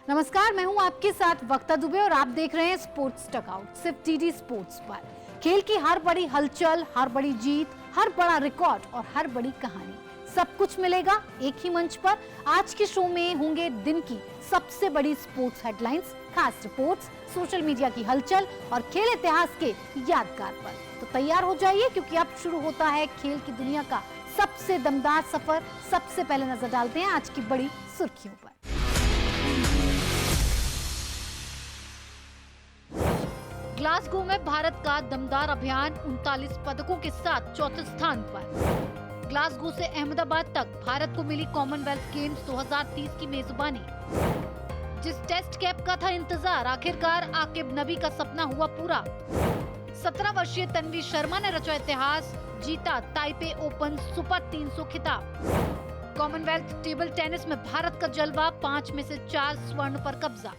नमस्कार, मैं हूं आपके साथ वक्ता दुबे और आप देख रहे हैं स्पोर्ट्स टकआउट सिर्फ टीडी स्पोर्ट्स पर। खेल की हर बड़ी हलचल, हर बड़ी जीत, हर बड़ा रिकॉर्ड और हर बड़ी कहानी, सब कुछ मिलेगा एक ही मंच पर। आज के शो में होंगे दिन की सबसे बड़ी स्पोर्ट्स हेडलाइंस, खास रिपोर्ट्स, सोशल मीडिया की हलचल और खेल इतिहास के यादगार पल। तो तैयार हो जाइए क्योंकि अब शुरू होता है खेल की दुनिया का सबसे दमदार सफर। सबसे पहले नजर डालते हैं आज की बड़ी सुर्खियों पर। ग्लासगो में भारत का दमदार अभियान 39 पदकों के साथ चौथे स्थान पर। ग्लासगो से अहमदाबाद तक भारत को मिली कॉमनवेल्थ गेम्स 2030 की मेजबानी। जिस टेस्ट कैप का था इंतजार, आखिरकार आकिब नबी का सपना हुआ पूरा। 17 वर्षीय तन्वी शर्मा ने रचा इतिहास, जीता ताइपे ओपन सुपर 300 खिताब। कॉमनवेल्थ टेबल टेनिस में भारत का जलवा, 5 में से 4 स्वर्ण पर कब्जा।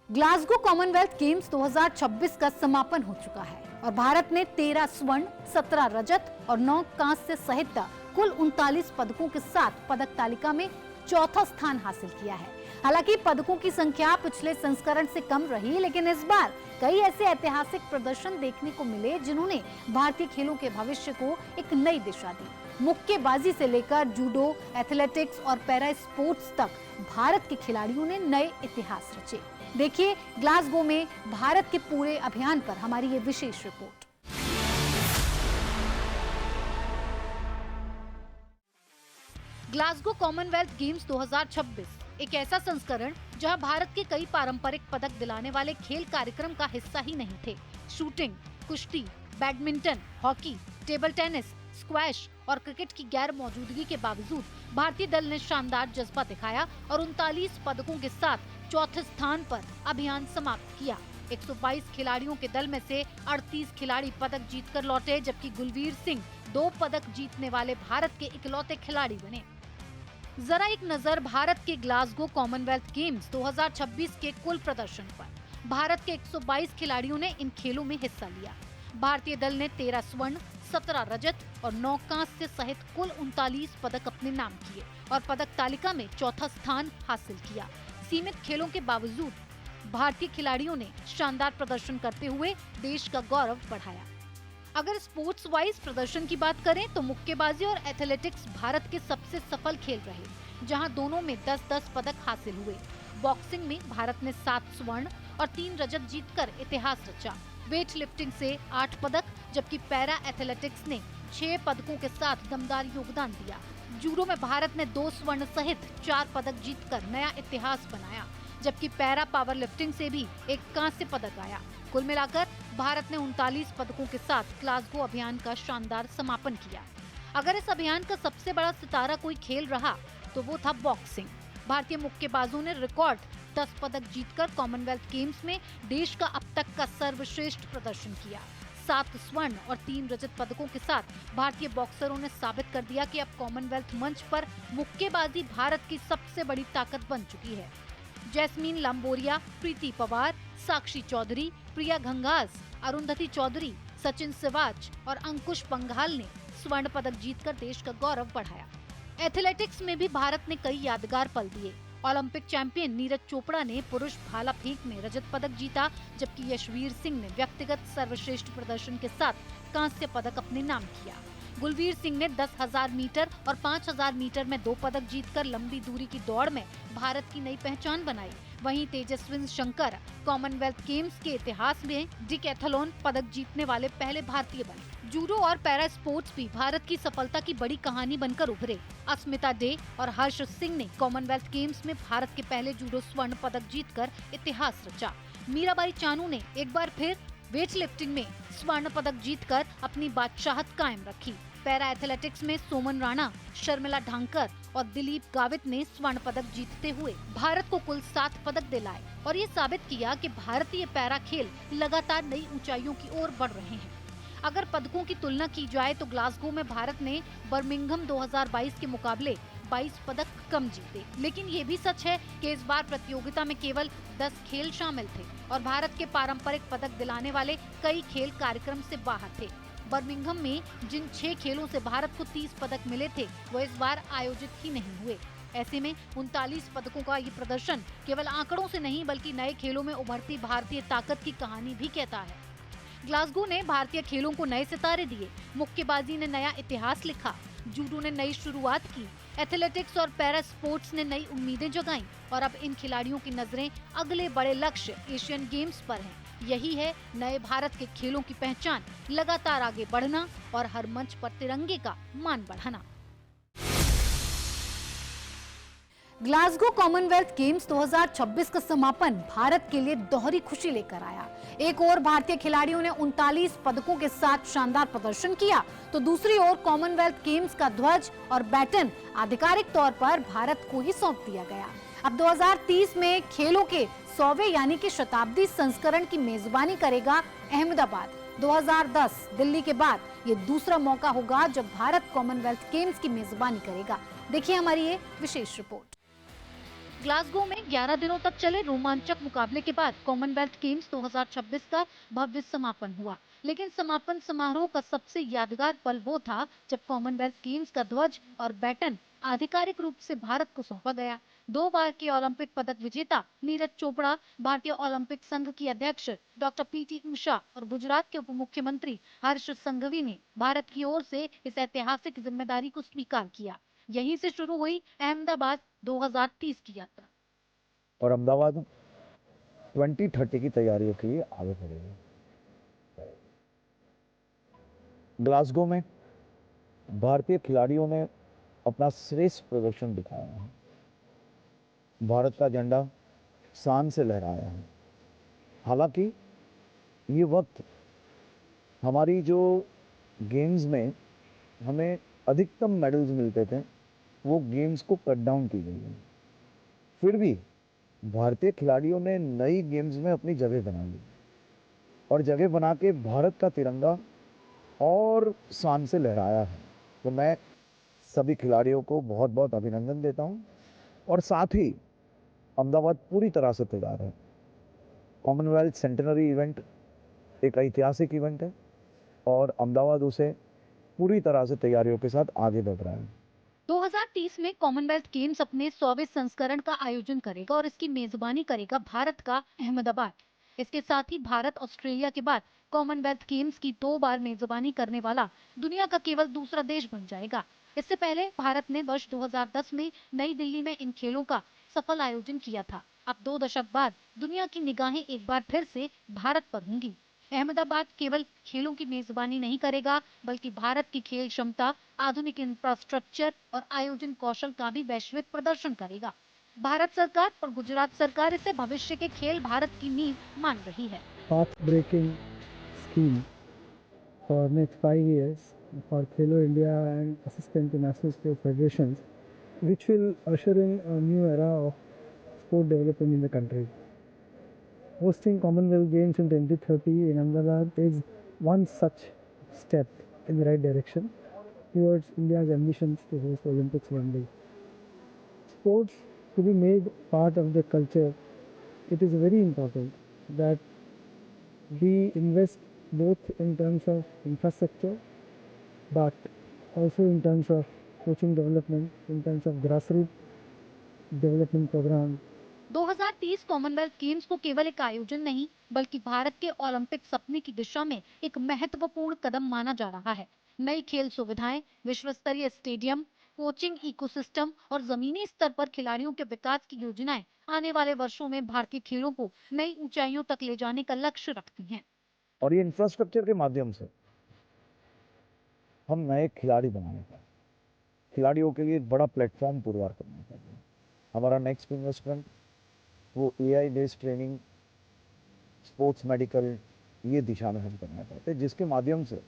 ग्लासगो कॉमनवेल्थ गेम्स 2026 का समापन हो चुका है और भारत ने 13 स्वर्ण, 17 रजत और 9 कांस्य सहित कुल 39 पदकों के साथ पदक तालिका में चौथा स्थान हासिल किया है। हालांकि पदकों की संख्या पिछले संस्करण से कम रही, लेकिन इस बार कई ऐसे ऐतिहासिक प्रदर्शन देखने को मिले जिन्होंने भारतीय खेलों के भविष्य को एक नई दिशा दी। मुक्केबाजी से लेकर जूडो, एथलेटिक्स और पैरा स्पोर्ट्स तक भारत के खिलाड़ियों ने नए इतिहास रचे। देखिए ग्लासगो में भारत के पूरे अभियान पर हमारी ये विशेष रिपोर्ट। ग्लासगो कॉमनवेल्थ गेम्स 2026 एक ऐसा संस्करण जहां भारत के कई पारंपरिक पदक दिलाने वाले खेल कार्यक्रम का हिस्सा ही नहीं थे। शूटिंग, कुश्ती, badminton, hockey, table tennis, squash और क्रिकेट की गैर मौजूदगी के बावजूद भारतीय दल ने शानदार जज्बा दिखाया और 39 पदकों के साथ चौथे स्थान पर अभियान समाप्त किया। 122 खिलाड़ियों के दल में से 38 खिलाड़ी पदक जीतकर लौटे, जबकि गुलवीर सिंह 2 पदक जीतने वाले भारत के इकलौते खिलाड़ी बने। जरा एक नजर भारत के ग्लासगो कॉमनवेल्थ गेम्स 2026 के कुल प्रदर्शन पर। भारत के 122 खिलाड़ियों ने इन खेलों में हिस्सा लिया। भारतीय दल ने 13 स्वर्ण, 17 रजत और 9 कांस्य सहित कुल 39 पदक अपने नाम किए और पदक तालिका में चौथा स्थान हासिल किया। सीमित खेलों के बावजूद भारतीय खिलाड़ियों ने शानदार प्रदर्शन करते हुए देश का गौरव बढ़ाया। अगर स्पोर्ट्स वाइज प्रदर्शन की बात करें तो मुक्केबाजी और एथलेटिक्स भारत के सबसे सफल खेल रहे, जहां दोनों में 10-10 पदक हासिल हुए। बॉक्सिंग में भारत ने 7 स्वर्ण और 3 रजत जीतकर इतिहास रचा। वेट लिफ्टिंग से 8 पदक, जबकि पैरा एथलेटिक्स ने 6 पदकों के साथ दमदार योगदान दिया। जूडो में भारत ने 2 स्वर्ण सहित 4 पदक जीतकर नया इतिहास बनाया, जबकि पैरा पावर लिफ्टिंग से भी एक कांस्य पदक आया। कुल मिलाकर भारत ने 39 पदकों के साथ ग्लासगो अभियान का शानदार समापन किया। अगर इस अभियान का सबसे बड़ा सितारा कोई खेल रहा तो वो था बॉक्सिंग। भारतीय मुक्केबाजों ने रिकॉर्ड 10 पदक जीतकर कॉमनवेल्थ गेम्स में देश का अब तक का सर्वश्रेष्ठ प्रदर्शन किया। 7 स्वर्ण और 3 रजत पदकों के साथ भारतीय बॉक्सरों ने साबित कर दिया कि अब कॉमनवेल्थ मंच पर मुक्केबाजी भारत की सबसे बड़ी ताकत बन चुकी है। जैस्मीन लंबोरिया, प्रीति पवार, साक्षी चौधरी, प्रिया घंघास, अरुंधति चौधरी, सचिन सिवाच और अंकुश पंघाल ने स्वर्ण पदक जीतकर देश का गौरव बढ़ाया। एथलेटिक्स में भी भारत ने कई यादगार पल दिए। ओलंपिक चैंपियन नीरज चोपड़ा ने पुरुष भाला फेंक में रजत पदक जीता, जबकि यशवीर सिंह ने व्यक्तिगत सर्वश्रेष्ठ प्रदर्शन के साथ कांस्य पदक अपने नाम किया। गुलवीर सिंह ने 10,000 मीटर और 5,000 मीटर में 2 पदक जीतकर लंबी दूरी की दौड़ में भारत की नई पहचान बनाई। वहीं तेजस्विन शंकर कॉमनवेल्थ गेम्स के इतिहास में डिकैथलॉन पदक जीतने वाले पहले भारतीय बने। जूडो और पैरा स्पोर्ट्स भी भारत की सफलता की बड़ी कहानी बनकर उभरे। अस्मिता डे और हर्ष सिंह ने कॉमनवेल्थ गेम्स में भारत के पहले जूडो स्वर्ण पदक जीतकर इतिहास रचा। मीराबाई चानू ने एक बार फिर वेट लिफ्टिंग में स्वर्ण पदक जीतकर अपनी बादशाहत कायम रखी। पैरा एथलेटिक्स में सोमन राणा, शर्मिला ढांकर और दिलीप गावित ने स्वर्ण पदक जीतते हुए भारत को कुल 7 पदक दिलाए और ये साबित किया कि भारतीय पैरा खेल लगातार नई ऊंचाइयों की ओर बढ़ रहे हैं। अगर पदकों की तुलना की जाए तो ग्लासगो में भारत ने बर्मिंघम 2022 के मुकाबले 22 पदक कम जीते, लेकिन ये भी सच है कि इस बार प्रतियोगिता में केवल 10 खेल शामिल थे और भारत के पारंपरिक पदक दिलाने वाले कई खेल कार्यक्रम से बाहर थे। बर्मिंघम में जिन 6 खेलों से भारत को 30 पदक मिले थे वो इस बार आयोजित ही नहीं हुए। ऐसे में 39 पदकों का ये प्रदर्शन केवल आंकड़ों से नहीं बल्कि नए खेलों में उभरती भारतीय ताकत की कहानी भी कहता है। ग्लासगो ने भारतीय खेलों को नए सितारे दिए, मुक्केबाजी ने नया इतिहास लिखा, जूडो ने नई शुरुआत की, एथलेटिक्स और पैरा स्पोर्ट्स ने नई उम्मीदें जगाईं और अब इन खिलाड़ियों की नजरें अगले बड़े लक्ष्य एशियन गेम्स पर हैं। यही है नए भारत के खेलों की पहचान, लगातार आगे बढ़ना और हर मंच पर तिरंगे का मान बढ़ाना। ग्लासगो कॉमनवेल्थ गेम्स 2026 का समापन भारत के लिए दोहरी खुशी लेकर आया। एक ओर भारतीय खिलाड़ियों ने 39 पदकों के साथ शानदार प्रदर्शन किया, तो दूसरी ओर कॉमनवेल्थ गेम्स का ध्वज और बैटन आधिकारिक तौर पर भारत को ही सौंप दिया गया। अब 2030 में खेलों के 100वें यानी कि शताब्दी संस्करण की मेजबानी करेगा अहमदाबाद। 2010 दिल्ली के बाद ये दूसरा मौका होगा जब भारत कॉमनवेल्थ गेम्स की मेजबानी करेगा। देखिए हमारी ये विशेष रिपोर्ट। ग्लासगो में 11 दिनों तक चले रोमांचक मुकाबले के बाद कॉमनवेल्थ गेम्स 2026 का भव्य समापन हुआ। लेकिन समापन समारोह का सबसे यादगार पल वो था जब कॉमनवेल्थ गेम्स का ध्वज और बैटन आधिकारिक रूप से भारत को सौंपा गया। 2 बार के ओलंपिक पदक विजेता नीरज चोपड़ा, भारतीय ओलंपिक संघ की अध्यक्ष डॉक्टर पीटी उषा और गुजरात के उप मुख्यमंत्री हर्ष संघवी ने भारत की ओर से इस ऐतिहासिक जिम्मेदारी को स्वीकार किया। यहीं से शुरू हुई अहमदाबाद 2030 की यात्रा। और अहमदाबाद 2030 की तैयारियों के लिए आगे बढ़ेगी। ग्लासगो में भारतीय खिलाड़ियों ने अपना श्रेष्ठ प्रदर्शन दिखाया है। भारत का झंडा शान से लहराया है। हालांकि ये वक्त हमारी जो गेम्स में हमें अधिकतम मेडल्स मिलते थे, वो गेम्स को कट डाउन की गई है। फिर भी भारतीय खिलाड़ियों ने नई गेम्स में अपनी जगह बना ली और जगह बना के भारत का तिरंगा और शान से लहराया है। तो मैं सभी खिलाड़ियों को बहुत बहुत अभिनंदन देता हूं और साथ ही अहमदाबाद पूरी तरह से तैयार है। कॉमनवेल्थ सेंटेनरी इवेंट एक ऐतिहासिक इवेंट है और अहमदाबाद उसे पूरी तरह से तैयारियों के साथ आगे बढ़ रहा है। 2030 में कॉमनवेल्थ गेम्स अपने 100वें संस्करण का आयोजन करेगा और इसकी मेजबानी करेगा भारत का अहमदाबाद। इसके साथ ही भारत ऑस्ट्रेलिया के बाद कॉमनवेल्थ गेम्स की 2 बार मेजबानी करने वाला दुनिया का केवल दूसरा देश बन जाएगा। इससे पहले भारत ने वर्ष 2010 में नई दिल्ली में इन खेलों का सफल आयोजन किया था। अब 2 दशक बाद दुनिया की निगाहें एक बार फिर से भारत पर होंगी। अहमदाबाद केवल खेलों की मेजबानी नहीं करेगा बल्कि भारत की खेल क्षमता, आधुनिक इंफ्रास्ट्रक्चर और आयोजन कौशल का भी वैश्विक प्रदर्शन करेगा। भारत सरकार और गुजरात सरकार इसे भविष्य के खेल भारत की नींव मान रही है। Path breaking scheme for next 5 years for Khelo India and assistant to national sport federations, which will usher in a new era of sport development in the country. Hosting Commonwealth Games in 2030 in Ahmedabad is one such step in the right direction towards India's ambitions to host Olympics one day. Sports to be made part of the culture, it is very important that we invest both in terms of infrastructure but also in terms of coaching development, in terms of grassroots development program. 2030 Commonwealth games को केवल एक आयोजन नहीं बल्कि भारत के Olympic सपने की दिशा में एक महत्वपूर्ण कदम माना जा रहा है। नई खेल सुविधाएं, विश्व स्तरीय स्टेडियम, कोचिंग इकोसिस्टम और जमीनी स्तर पर खिलाड़ियों के विकास की योजनाएं आने वाले वर्षों में भारतीय खेलों को नई ऊंचाइयों तक ले जाने का लक्ष्य रखती हैं। और ये इंफ्रास्ट्रक्चर के माध्यम से हम नए खिलाड़ी बनाने का, खिलाड़ियों के लिए एक बड़ा प्लेटफॉर्म पुरवार करना चाहिए। हमारा नेक्स्ट इन्वेस्टमेंट वो AI based training, sports medical, ये दिशा में हम करना चाहते हैं, जिसके माध्यम से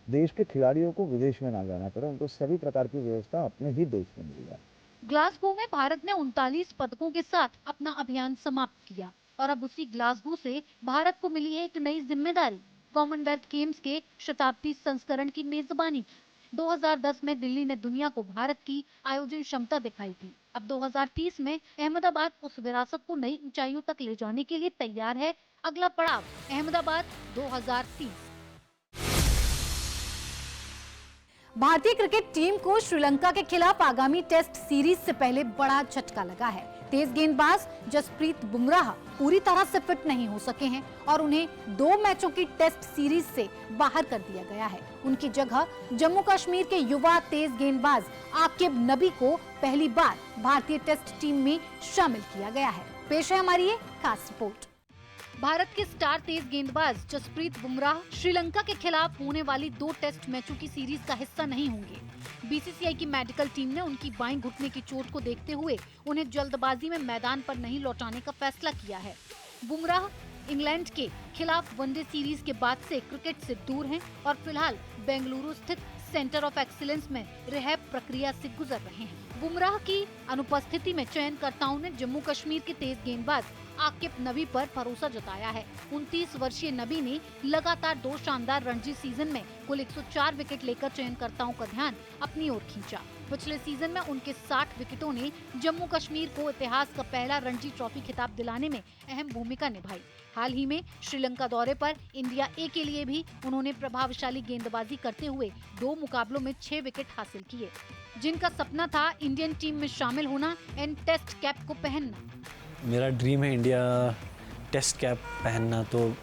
देश के खिलाड़ियों को विदेश में ना जाना पड़े, उनको सभी प्रकार की व्यवस्था अपने ही देश में मिल जाए। ग्लासगो में भारत ने 39 पदकों के साथ अपना अभियान समाप्त किया और अब उसी ग्लासगो से भारत को मिली है एक नई जिम्मेदारी, कॉमनवेल्थ गेम्स के शताब्दी संस्करण की मेजबानी की। 2010 में दिल्ली ने दुनिया को भारत की आयोजन क्षमता दिखाई थी। अब 2030 में अहमदाबाद उस विरासत को नई ऊंचाइयों तक ले जाने के लिए तैयार है। अगला पड़ाव अहमदाबाद 2030। भारतीय क्रिकेट टीम को श्रीलंका के खिलाफ आगामी टेस्ट सीरीज से पहले बड़ा झटका लगा है। तेज गेंदबाज जसप्रीत बुमराह पूरी तरह से फिट नहीं हो सके हैं और उन्हें 2 मैचों की टेस्ट सीरीज से बाहर कर दिया गया है। उनकी जगह जम्मू कश्मीर के युवा तेज गेंदबाज आकिब नबी को पहली बार भारतीय टेस्ट टीम में शामिल किया गया है। पेश है हमारी ये खास रिपोर्ट। भारत के स्टार तेज गेंदबाज जसप्रीत बुमराह श्रीलंका के खिलाफ होने वाली 2 टेस्ट मैचों की सीरीज का हिस्सा नहीं होंगे। बीसीसीआई की मेडिकल टीम ने उनकी बाएं घुटने की चोट को देखते हुए उन्हें जल्दबाजी में मैदान पर नहीं लौटाने का फैसला किया है। बुमराह इंग्लैंड के खिलाफ वनडे सीरीज के बाद से क्रिकेट से दूर हैं और फिलहाल बेंगलुरु स्थित सेंटर ऑफ एक्सीलेंस में रिहैब प्रक्रिया से गुजर रहे हैं। बुमराह की अनुपस्थिति में चयनकर्ताओं ने जम्मू कश्मीर के तेज गेंदबाज आकिब नबी पर भरोसा जताया है। 29 वर्षीय नबी ने लगातार 2 शानदार रणजी सीजन में कुल 104 विकेट लेकर चयनकर्ताओं का ध्यान अपनी ओर खींचा। पिछले सीजन में उनके 60 विकेटों ने जम्मू कश्मीर को इतिहास का पहला रणजी ट्रॉफी खिताब दिलाने में अहम भूमिका निभाई। हाल ही में श्रीलंका दौरे पर इंडिया ए के लिए भी उन्होंने प्रभावशाली गेंदबाजी करते हुए 2 मुकाबलों में 6 विकेट हासिल किए। जिनका सपना था इंडियन टीम में शामिल होना एंड टेस्ट कैप को पहनना। मेरा ड्रीम है इंडिया टेस्ट कैप पहनना, तो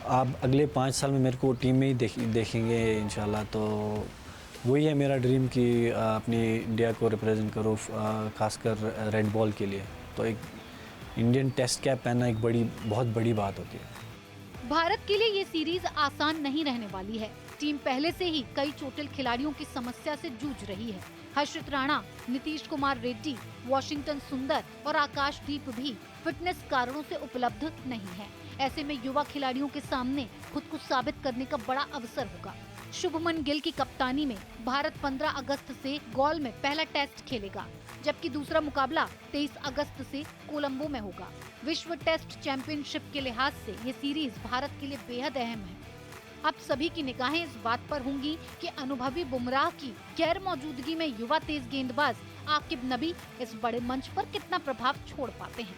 आप अगले 5 साल में मेरे को टीम में ही देखेंगे इंशाल्लाह। तो वही है मेरा ड्रीम कि अपनी इंडिया को रिप्रेजेंट करो, खासकर रेड बॉल के लिए। तो एक इंडियन टेस्ट कैप पहनना एक बहुत बड़ी बात होती है। भारत के लिए ये सीरीज आसान नहीं रहने वाली है। टीम पहले से ही कई चोटिल खिलाड़ियों की समस्या से जूझ रही है। हर्षित राणा, नीतीश कुमार रेड्डी, वॉशिंगटन सुंदर और आकाशदीप भी फिटनेस कारणों से उपलब्ध नहीं है। ऐसे में युवा खिलाड़ियों के सामने खुद को साबित करने का बड़ा अवसर होगा। शुभमन गिल की कप्तानी में भारत 15 अगस्त से गॉल में पहला टेस्ट खेलेगा, जबकि दूसरा मुकाबला 23 अगस्त से कोलंबो में होगा। विश्व टेस्ट चैंपियनशिप के लिहाज से ये सीरीज भारत के लिए बेहद अहम है। अब सभी की निगाहें इस बात पर होंगी कि अनुभवी बुमराह की गैर मौजूदगी में युवा तेज गेंदबाज आकिब नबी इस बड़े मंच पर कितना प्रभाव छोड़ पाते हैं।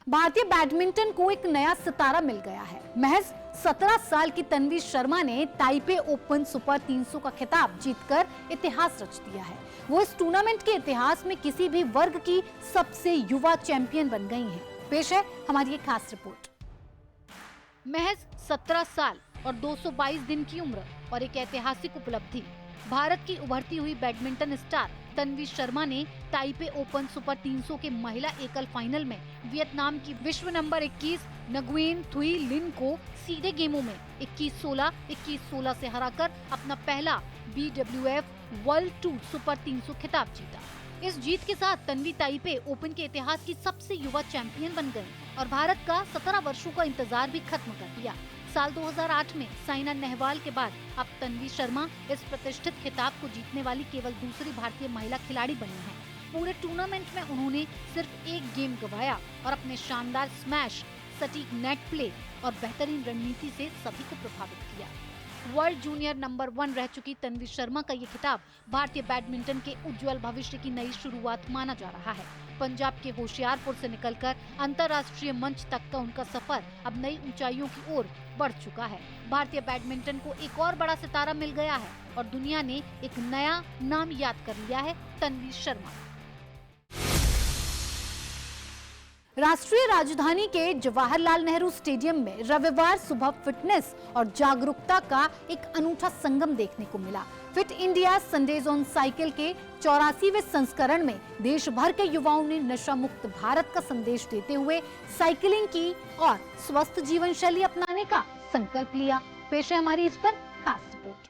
भारतीय बैडमिंटन को एक नया सितारा मिल गया है। महज 17 साल की तन्वी शर्मा ने ताइपे ओपन सुपर 300 का खिताब जीतकर इतिहास रच दिया है। वो इस टूर्नामेंट के इतिहास में किसी भी वर्ग की सबसे युवा चैंपियन बन गई हैं। पेश है हमारी ये खास रिपोर्ट। महज 17 साल और 222 दिन की उम्र और एक ऐतिहासिक उपलब्धि। भारत की उभरती हुई बैडमिंटन स्टार तन्वी शर्मा ने ताइपे ओपन सुपर 300 के महिला एकल फाइनल में वियतनाम की विश्व नंबर 21 नगुएन थुई लिन को सीधे गेमों में 21-16, 21-16 से हराकर अपना पहला BWF वर्ल्ड टूर सुपर 300 खिताब जीता। इस जीत के साथ तन्वी ताइपे ओपन के इतिहास की सबसे युवा चैंपियन बन गई और भारत का 17 वर्षों का इंतजार भी खत्म कर दिया। साल 2008 में साइना नेहवाल के बाद अब तन्वी शर्मा इस प्रतिष्ठित खिताब को जीतने वाली केवल दूसरी भारतीय महिला खिलाड़ी बनी है। पूरे टूर्नामेंट में उन्होंने सिर्फ एक गेम गंवाया और अपने शानदार स्मैश, सटीक नेट प्ले और बेहतरीन रणनीति से सभी को प्रभावित किया। वर्ल्ड जूनियर नंबर 1 रह चुकी तन्वी शर्मा का ये खिताब भारतीय बैडमिंटन के उज्जवल भविष्य की नई शुरुआत माना जा रहा है। पंजाब के होशियारपुर से निकलकर अंतर्राष्ट्रीय मंच तक का उनका सफर अब नई ऊंचाइयों की ओर बढ़ चुका है। भारतीय बैडमिंटन को एक और बड़ा सितारा मिल गया है और दुनिया ने एक नया नाम याद कर लिया है, तन्वी शर्मा। राष्ट्रीय राजधानी के जवाहरलाल नेहरू स्टेडियम में रविवार सुबह फिटनेस और जागरूकता का एक अनूठा संगम देखने को मिला। Fit India Sundays on cycle के 84वें संस्करण में देश भर के युवाओं ने नशा मुक्त भारत का संदेश देते हुए साइकिलिंग की और स्वस्थ जीवन शैली अपनाने का संकल्प लिया। पेश है हमारी इस पर खास रिपोर्ट।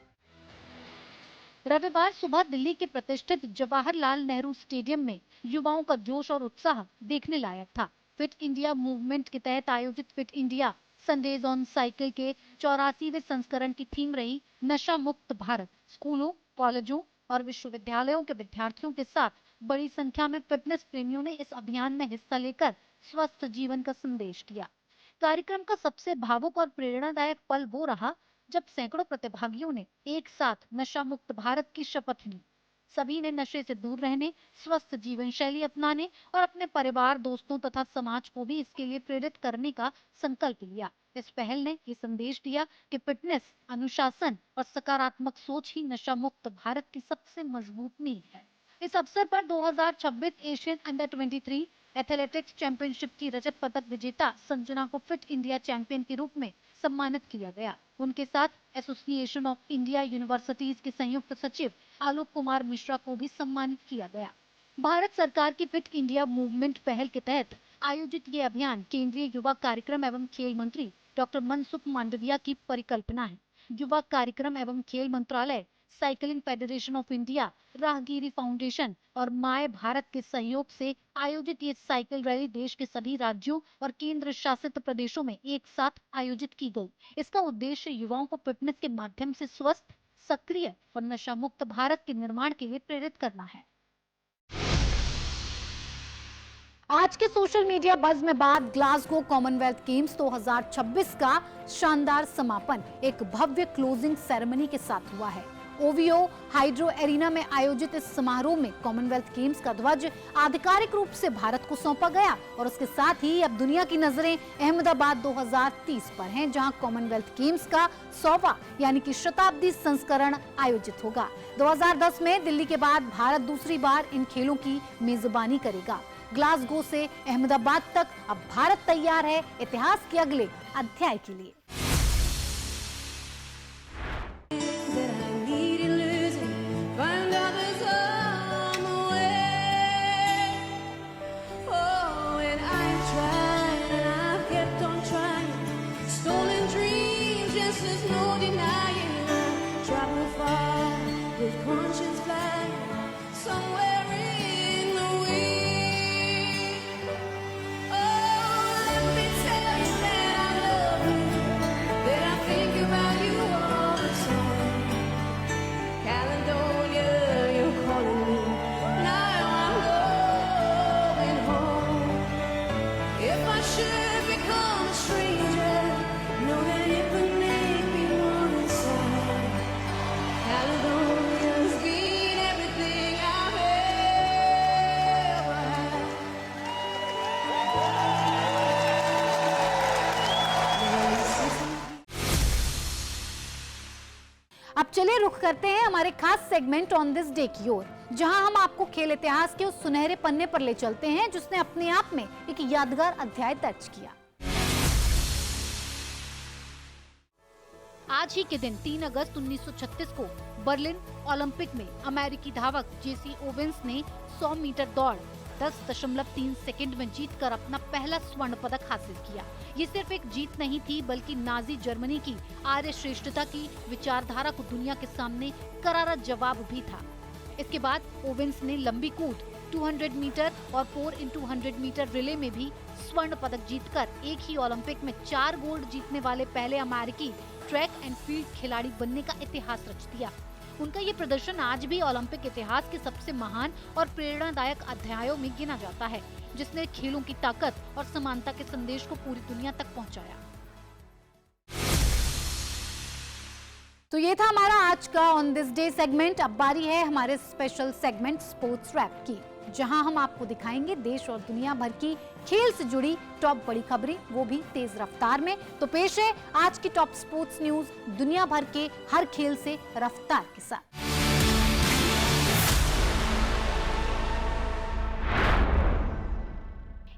रविवार सुबह दिल्ली के प्रतिष्ठित जवाहरलाल नेहरू स्टेडियम में युवाओं का जोश और उत्साह देखने लायक था। फिट इंडिया मूवमेंट के तहत आयोजित fit India Sundays on cycle के 84वें संस्करण की थीम रही नशा मुक्त भारत। स्कूलों, कॉलेजों और विश्वविद्यालयों के विद्यार्थियों के साथ बड़ी संख्या में फिटनेस प्रेमियों ने इस अभियान में हिस्सा लेकर स्वस्थ जीवन का संदेश दिया। कार्यक्रम का सबसे भावुक और प्रेरणादायक पल वो रहा जब सैकड़ों प्रतिभागियों ने एक साथ नशा मुक्त भारत की शपथ ली। सभी ने नशे से दूर रहने, स्वस्थ जीवन शैली अपनाने और अपने परिवार, दोस्तों तथा समाज को भी इसके लिए प्रेरित करने का संकल्प लिया। इस पहल ने ये संदेश दिया कि फिटनेस, अनुशासन और सकारात्मक सोच ही नशा मुक्त भारत की सबसे मजबूत नींव है। इस अवसर पर 2026 एशियन अंडर 23 एथलेटिक्स चैंपियनशिप की रजत पदक विजेता संजना को फिट इंडिया चैंपियन के रूप में सम्मानित किया गया। उनके साथ एसोसिएशन ऑफ इंडिया यूनिवर्सिटीज के संयुक्त सचिव आलोक कुमार मिश्रा को भी सम्मानित किया गया। भारत सरकार की फिट इंडिया मूवमेंट पहल के तहत आयोजित ये अभियान केंद्रीय युवा कार्यक्रम एवं खेल मंत्री डॉक्टर मनसुख मांडविया की परिकल्पना है। युवा कार्यक्रम एवं खेल मंत्रालय, cycling federation of India, Rahgiri foundation और माय भारत के सहयोग से आयोजित ये साइकिल रैली देश के सभी राज्यों और केंद्र शासित प्रदेशों में एक साथ आयोजित की गई। इसका उद्देश्य युवाओं को फिटनेस के माध्यम से स्वस्थ, सक्रिय और नशा मुक्त भारत के निर्माण के लिए प्रेरित करना है। आज के सोशल मीडिया बज़ में बात ग्लासगो कॉमनवेल्थ गेम्स 2026 का शानदार समापन एक भव्य क्लोजिंग सेरेमनी के साथ हुआ है। ओवियो हाइड्रो एरिना में आयोजित इस समारोह में कॉमनवेल्थ गेम्स का ध्वज आधिकारिक रूप से भारत को सौंपा गया और उसके साथ ही अब दुनिया की नजरें अहमदाबाद 2030 पर हैं, जहां कॉमनवेल्थ गेम्स का 100वां यानी कि शताब्दी संस्करण आयोजित होगा। 2010 में दिल्ली के बाद भारत दूसरी बार इन खेलों की मेजबानी करेगा। ग्लासगो से अहमदाबाद तक अब भारत तैयार है इतिहास के अगले अध्याय के लिए। अब चलिए रुख करते हैं हमारे खास सेगमेंट ऑन दिस डे की ओर, जहां हम आपको खेल इतिहास के उस सुनहरे पन्ने पर ले चलते हैं जिसने अपने आप में एक यादगार अध्याय दर्ज किया। आज ही के दिन 3 अगस्त 1936 को बर्लिन ओलंपिक में अमेरिकी धावक जेसी ओवेंस ने 100 मीटर दौड़ 10.3 सेकंड में जीतकर अपना पहला स्वर्ण पदक हासिल किया। ये सिर्फ एक जीत नहीं थी, बल्कि नाजी जर्मनी की आर्य श्रेष्ठता की विचारधारा को दुनिया के सामने करारा जवाब भी था। इसके बाद ओवेंस ने लंबी कूद 200 मीटर और 4x100 मीटर रिले में भी स्वर्ण पदक जीतकर एक ही ओलंपिक में 4 गोल्ड जीतने वाले पहले अमेरिकी ट्रैक एंड फील्ड खिलाड़ी बनने का इतिहास रच दिया। उनका ये प्रदर्शन आज भी ओलंपिक इतिहास के सबसे महान और प्रेरणादायक अध्यायों में गिना जाता है, जिसने खेलों की ताकत और समानता के संदेश को पूरी दुनिया तक पहुंचाया। तो ये था हमारा आज का ऑन दिस डे सेगमेंट। अब बारी है हमारे स्पेशल सेगमेंट स्पोर्ट्स रैप की, जहां हम आपको दिखाएंगे देश और दुनिया भर की खेल से जुड़ी टॉप बड़ी खबरें, वो भी तेज रफ्तार में। तो पेश है आज की टॉप स्पोर्ट्स न्यूज दुनिया भर के हर खेल से रफ्तार के साथ।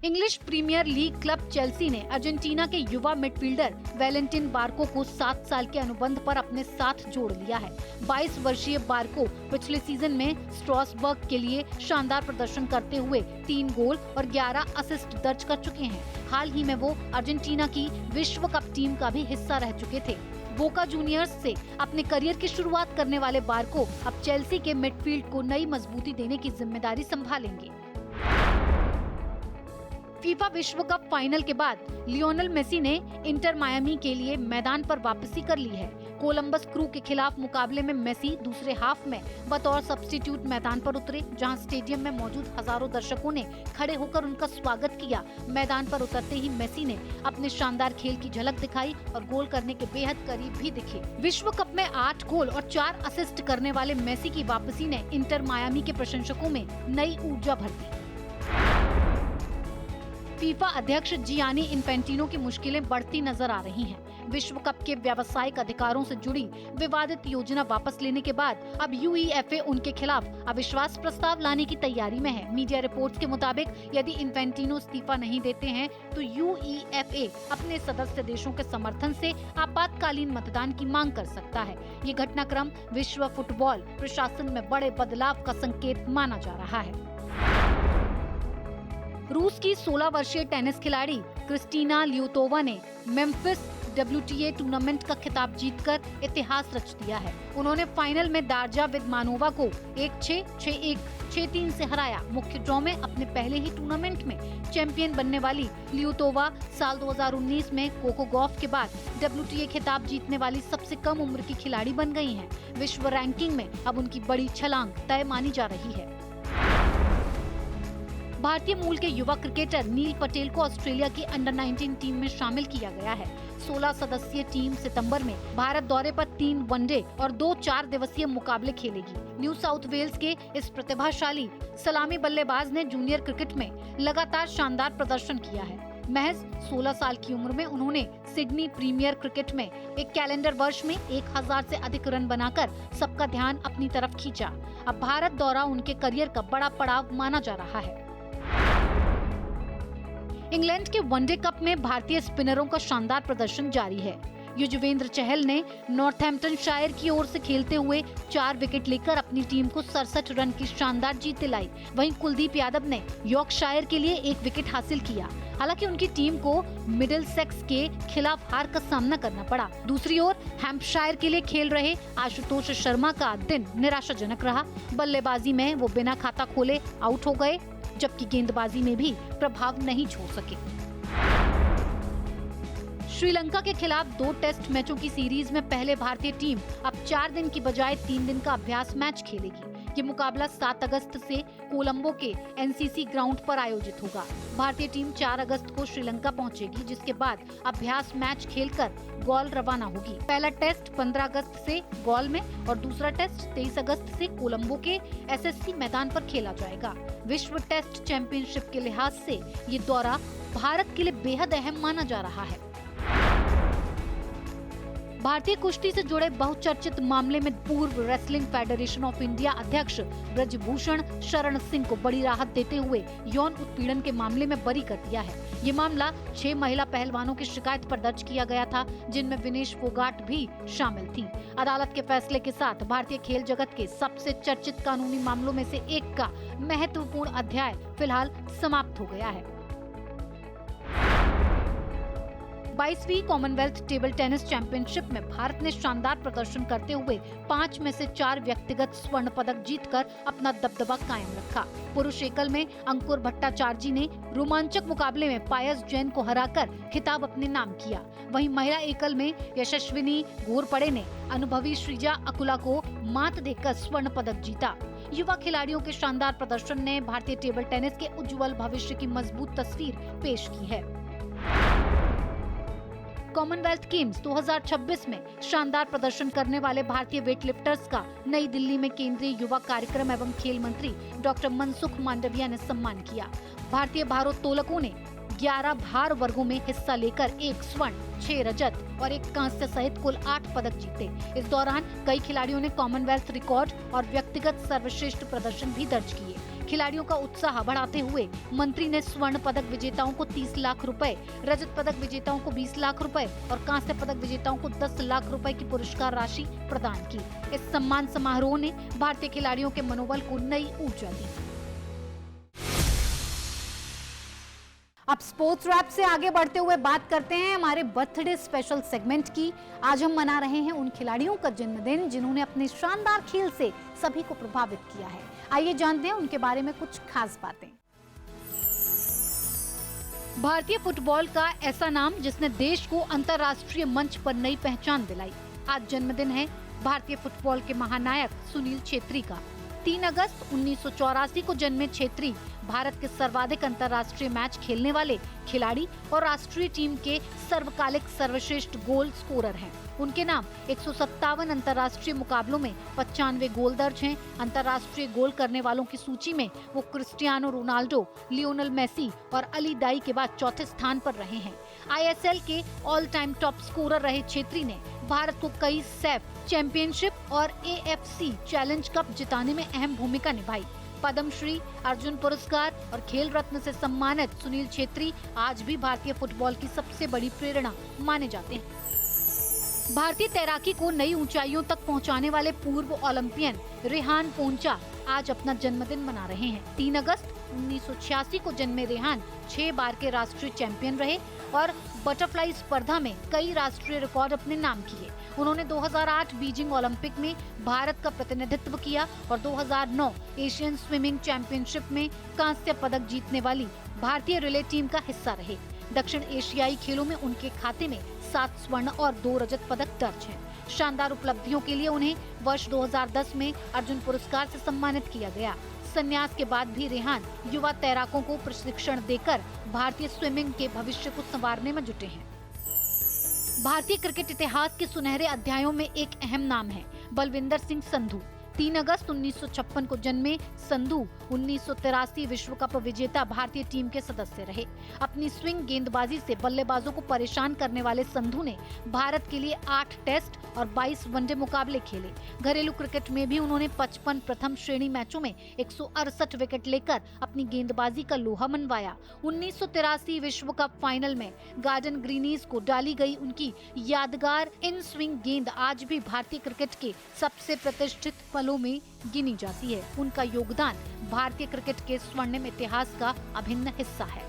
English Premier League club Chelsea ने अर्जेंटीना के युवा मिडफील्डर वैलेंटिन बार्को को 7 साल के अनुबंध पर अपने साथ जोड़ लिया है। 22 वर्षीय बार्को पिछले सीजन में स्ट्रासबर्ग के लिए शानदार प्रदर्शन करते हुए 3 गोल और 11 असिस्ट दर्ज कर चुके हैं। हाल ही में वो अर्जेंटीना की विश्व कप टीम का भी हिस्सा रह चुके थे। बोका जूनियर्स से अपने करियर की शुरुआत करने वाले बार्को अब चेल्सी के मिडफील्ड को नई मजबूती देने की जिम्मेदारी संभालेंगे। फीफा विश्व कप फाइनल के बाद लियोनेल मेसी ने इंटर मायामी के लिए मैदान पर वापसी कर ली है। कोलंबस क्रू के खिलाफ मुकाबले में मेसी दूसरे हाफ में बतौर सब्स्टिट्यूट मैदान पर उतरे, जहां स्टेडियम में मौजूद हजारों दर्शकों ने खड़े होकर उनका स्वागत किया। मैदान पर उतरते ही मेसी ने अपने शानदार खेल की झलक दिखाई और गोल करने के बेहद करीब भी दिखे। विश्व कप में 8 गोल और 4 असिस्ट करने वाले मेसी की वापसी ने इंटर मायामी के प्रशंसकों में नई ऊर्जा भर दी। फीफा अध्यक्ष जियानी इन्फेंटिनो की मुश्किलें बढ़ती नजर आ रही हैं। विश्व कप के व्यावसायिक अधिकारों से जुड़ी विवादित योजना वापस लेने के बाद अब यूईएफए उनके खिलाफ अविश्वास प्रस्ताव लाने की तैयारी में है। मीडिया रिपोर्ट्स के मुताबिक यदि इन्फेंटिनो इस्तीफा नहीं देते हैं तो यूईएफए अपने सदस्य देशों के समर्थन से आपातकालीन मतदान की मांग कर सकता है। ये घटनाक्रम विश्व फुटबॉल प्रशासन में बड़े बदलाव का संकेत माना जा रहा है। रूस की 16 वर्षीय टेनिस खिलाड़ी क्रिस्टीना ल्यूतोवा ने मेम्फिस WTA टूर्नामेंट का खिताब जीतकर इतिहास रच दिया है। उन्होंने फाइनल में दारजा विदमानोवा को 1-6, 6-1, 6-3 से हराया। मुख्य ड्रॉ में अपने पहले ही टूर्नामेंट में चैंपियन बनने वाली ल्यूतोवा साल 2019 में कोको गॉफ के बाद WTA खिताब जीतने वाली सबसे कम उम्र की खिलाड़ी बन गई हैं। विश्व रैंकिंग में अब उनकी बड़ी छलांग तय मानी जा रही है। भारतीय मूल के युवा क्रिकेटर नील पटेल को ऑस्ट्रेलिया की अंडर 19 टीम में शामिल किया गया है। 16 सदस्यीय टीम सितंबर में भारत दौरे पर 3 वनडे और 2 4 दिवसीय मुकाबले खेलेगी। न्यू साउथ वेल्स के इस प्रतिभाशाली सलामी बल्लेबाज ने जूनियर क्रिकेट में लगातार शानदार प्रदर्शन किया है। महज 16 साल की उम्र में उन्होंने सिडनी प्रीमियर क्रिकेट में एक कैलेंडर वर्ष में 1000 से अधिक रन बनाकर सबका ध्यान अपनी तरफ खींचा। अब भारत दौरा उनके करियर का बड़ा पड़ाव माना जा रहा है। इंग्लैंड के वनडे कप में भारतीय स्पिनरों का शानदार प्रदर्शन जारी है। युजवेंद्र चहल ने नॉर्थैम्पटनशायर की ओर से खेलते हुए 4 विकेट लेकर अपनी टीम को 67 रन की शानदार जीत दिलाई। वहीं कुलदीप यादव ने यॉर्कशायर के लिए 1 विकेट हासिल किया। हालांकि उनकी टीम को मिडिलसेक्स के खिलाफ हार का सामना करना पड़ा। दूसरी ओर हैम्पशायर के लिए खेल रहे आशुतोष शर्मा का दिन निराशाजनक रहा। बल्लेबाजी में वो बिना खाता खोले आउट हो गए, जबकि गेंदबाजी में भी प्रभाव नहीं छोड़ सके। श्रीलंका के खिलाफ 2 टेस्ट मैचों की सीरीज में पहले भारतीय टीम अब 4 दिन की बजाय 3 दिन का अभ्यास मैच खेलेगी। ये मुकाबला 7 अगस्त से कोलंबो के एनसीसी ग्राउंड पर आयोजित होगा। भारतीय टीम 4 अगस्त को श्रीलंका पहुंचेगी, जिसके बाद अभ्यास मैच खेलकर गौल रवाना होगी। पहला टेस्ट 15 अगस्त से गौल में और दूसरा टेस्ट 23 अगस्त से कोलंबो के एसएससी मैदान पर खेला जाएगा। विश्व टेस्ट चैंपियनशिप के लिहाज से ये दौरा भारत के लिए बेहद अहम माना जा रहा है। भारतीय कुश्ती से जुड़े बहुचर्चित मामले में पूर्व रेसलिंग फेडरेशन ऑफ इंडिया अध्यक्ष ब्रजभूषण शरण सिंह को बड़ी राहत देते हुए यौन उत्पीड़न के मामले में बरी कर दिया है। ये मामला 6 महिला पहलवानों की शिकायत पर दर्ज किया गया था, जिनमें विनेश फोगाट भी शामिल थी। अदालत के फैसले के साथ भारतीय खेल जगत के सबसे चर्चित कानूनी मामलों में से एक का महत्वपूर्ण अध्याय फिलहाल समाप्त हो गया है। 22वीं कॉमनवेल्थ टेबल टेनिस चैंपियनशिप में भारत ने शानदार प्रदर्शन करते हुए 5 में से 4 व्यक्तिगत स्वर्ण पदक जीतकर अपना दबदबा कायम रखा। पुरुष एकल में अंकुर भट्टाचार्जी ने रोमांचक मुकाबले में पायस जैन को हराकर खिताब अपने नाम किया। वहीं महिला एकल में यशस्विनी घोरपड़े ने अनुभवी श्रीजा अकुला को मात देकर स्वर्ण पदक जीता। युवा खिलाड़ियों के शानदार प्रदर्शन ने भारतीय टेबल टेनिस के उज्जवल भविष्य की मजबूत तस्वीर पेश की है। कॉमनवेल्थ गेम्स 2026 में शानदार प्रदर्शन करने वाले भारतीय वेटलिफ्टर्स का नई दिल्ली में केंद्रीय युवा कार्यक्रम एवं खेल मंत्री डॉक्टर मनसुख मांडविया ने सम्मान किया। भारतीय भारोत्तोलकों ने 11 भार वर्गों में हिस्सा लेकर 1 स्वर्ण, 6 रजत और 1 कांस्य सहित कुल 8 पदक जीते। इस दौरान कई खिलाड़ियों ने कॉमनवेल्थ रिकॉर्ड और व्यक्तिगत सर्वश्रेष्ठ प्रदर्शन भी दर्ज किए। खिलाड़ियों का उत्साह बढ़ाते हुए मंत्री ने स्वर्ण पदक विजेताओं को 30 लाख रुपए, रजत पदक विजेताओं को 20 लाख रुपए और कांस्य पदक विजेताओं को 10 लाख रुपए की पुरस्कार राशि प्रदान की। इस सम्मान समारोह ने भारतीय खिलाड़ियों के मनोबल को नई ऊर्जा दी। अब स्पोर्ट्स रैप से आगे बढ़ते हुए बात करते हैं हमारे बर्थडे स्पेशल सेगमेंट की। आज हम मना रहे हैं उन खिलाड़ियों का जन्मदिन जिन्होंने अपने शानदार खेल से सभी को प्रभावित किया है। आइए जानते हैं उनके बारे में कुछ खास बातें। भारतीय फुटबॉल का ऐसा नाम जिसने देश को अंतर्राष्ट्रीय मंच पर नई पहचान दिलाई। आज जन्मदिन है भारतीय फुटबॉल के महानायक सुनील छेत्री का। 3 अगस्त 1984 को जन्मे छेत्री भारत के सर्वाधिक अंतर्राष्ट्रीय मैच खेलने वाले खिलाड़ी और राष्ट्रीय टीम के सर्वकालिक सर्वश्रेष्ठ गोल स्कोरर हैं। उनके नाम 157 अंतर्राष्ट्रीय मुकाबलों में 95 गोल दर्ज हैं। अंतर्राष्ट्रीय गोल करने वालों की सूची में वो क्रिस्टियानो रोनाल्डो, लियोनेल मेसी और अली दाई के बाद चौथे स्थान पर रहे हैं। ISL के ऑल टाइम टॉप स्कोरर रहे छेत्री ने भारत को कई सैफ, चैंपियनशिप और AFC चैलेंज कप जिताने में अहम भूमिका निभाई। पद्मश्री, अर्जुन पुरस्कार और खेल रत्न से सम्मानित सुनील छेत्री आज भी भारतीय फुटबॉल की सबसे बड़ी प्रेरणा माने जाते हैं। भारतीय तैराकी को नई ऊंचाइयों तक पहुंचाने वाले पूर्व ओलंपियन रेहान पोंचा आज अपना जन्मदिन मना रहे हैं। 3 अगस्त 1986 को जन्मे रेहान 6 बार के राष्ट्रीय चैंपियन रहे और बटरफ्लाई स्पर्धा में कई राष्ट्रीय रिकॉर्ड अपने नाम किए। उन्होंने 2008 बीजिंग ओलंपिक में भारत का प्रतिनिधित्व किया और 2009 एशियन स्विमिंग चैंपियनशिप में कांस्य पदक जीतने वाली भारतीय रिले टीम का हिस्सा रहे। दक्षिण एशियाई खेलों में उनके खाते में 7 स्वर्ण और 2 रजत पदक दर्ज हैं। शानदार उपलब्धियों के लिए उन्हें वर्ष 2010 में अर्जुन पुरस्कार से सम्मानित किया गया। संन्यास के बाद भी रेहान युवा तैराकों को प्रशिक्षण देकर भारतीय स्विमिंग के भविष्य को संवारने में जुटे हैं। भारतीय क्रिकेट इतिहास के सुनहरे अध्यायों में एक अहम नाम है बलविंदर सिंह संधू। 3 अगस्त 1956 को जन्मे संधू 1983 विश्व कप विजेता भारतीय टीम के सदस्य रहे। अपनी स्विंग गेंदबाजी से बल्लेबाजो68 को परेशान करने वाले संधू ने भारत के लिए 8 टेस्ट और 22 वनडे मुकाबले खेले। घरेलू क्रिकेट में भी उन्होंने 55 प्रथम श्रेणी मैचों में 168 विकेट लेकर अपनी गेंदबाजी का लोहा मनवाया। 1983 विश्व कप फाइनल में गार्डन ग्रीनीज को डाली गई उनकी यादगार इन स्विंग गेंद आज भी भारतीय क्रिकेट के सबसे प्रतिष्ठित पलों में गिनी जाती है। उनका योगदान भारतीय क्रिकेट के स्वर्णिम इतिहास का अभिन्न हिस्सा है।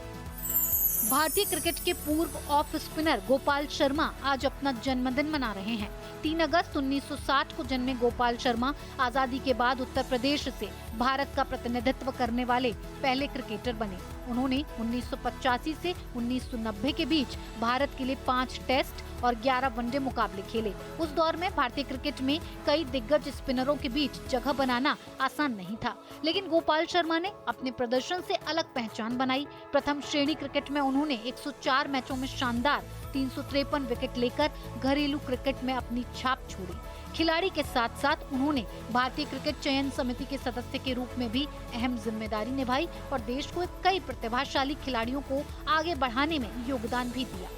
भारतीय क्रिकेट के पूर्व ऑफ स्पिनर गोपाल शर्मा आज अपना जन्मदिन मना रहे हैं। 3 अगस्त 1960 को जन्मे गोपाल शर्मा आजादी के बाद उत्तर प्रदेश से भारत का प्रतिनिधित्व करने वाले पहले क्रिकेटर बने। उन्होंने 1985 से 1990 के बीच भारत के लिए 5 टेस्ट और 11 वनडे मुकाबले खेले। उस दौर में भारतीय क्रिकेट में कई दिग्गज स्पिनरों के बीच जगह बनाना आसान नहीं था, लेकिन गोपाल शर्मा ने अपने प्रदर्शन से अलग पहचान बनाई। प्रथम श्रेणी क्रिकेट में उन्होंने 104 मैचों में शानदार 353 विकेट लेकर घरेलू क्रिकेट में अपनी छाप छोड़ी। खिलाड़ी के साथ साथ उन्होंने भारतीय क्रिकेट चयन समिति के सदस्य के रूप में भी अहम जिम्मेदारी निभाई और देश को कई प्रतिभाशाली खिलाड़ियों को आगे बढ़ाने में योगदान भी दिया।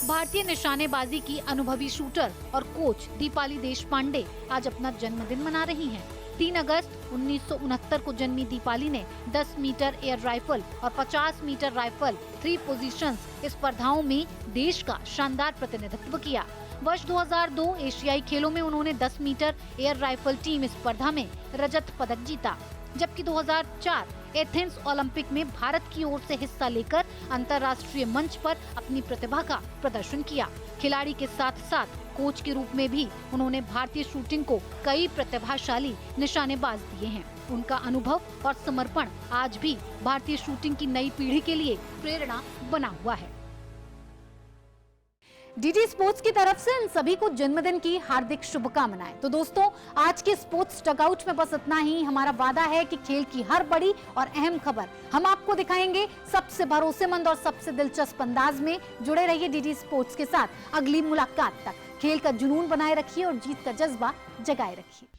भारतीय निशानेबाजी की अनुभवी शूटर और कोच दीपाली देशपांडे आज अपना जन्मदिन मना रही हैं। 3 अगस्त 1969 को जन्मी दीपाली ने 10 मीटर एयर राइफल और 50 मीटर राइफल 3 पोजीशंस स्पर्धाओं में देश का शानदार प्रतिनिधित्व किया। वर्ष 2002 एशियाई खेलों में उन्होंने 10 मीटर एयर राइफल टीम स्पर्धा में रजत पदक जीता, जबकि 2004 एथेंस ओलंपिक में भारत की ओर से हिस्सा लेकर अंतर्राष्ट्रीय मंच पर अपनी प्रतिभा का प्रदर्शन किया। खिलाड़ी के साथ साथ कोच के रूप में भी उन्होंने भारतीय शूटिंग को कई प्रतिभाशाली निशानेबाज दिए हैं। उनका अनुभव और समर्पण आज भी भारतीय शूटिंग की नई पीढ़ी के लिए प्रेरणा बना हुआ है। डीडी स्पोर्ट्स की तरफ से इन सभी को जन्मदिन की हार्दिक शुभकामनाएं। तो दोस्तों, आज के स्पोर्ट्स डगआउट में बस इतना ही। हमारा वादा है कि खेल की हर बड़ी और अहम खबर हम आपको दिखाएंगे सबसे भरोसेमंद और सबसे दिलचस्प अंदाज में। जुड़े रहिए डीडी स्पोर्ट्स के साथ। अगली मुलाकात तक खेल का जुनून बनाए रखिए और जीत का जज्बा जगाए रखिए।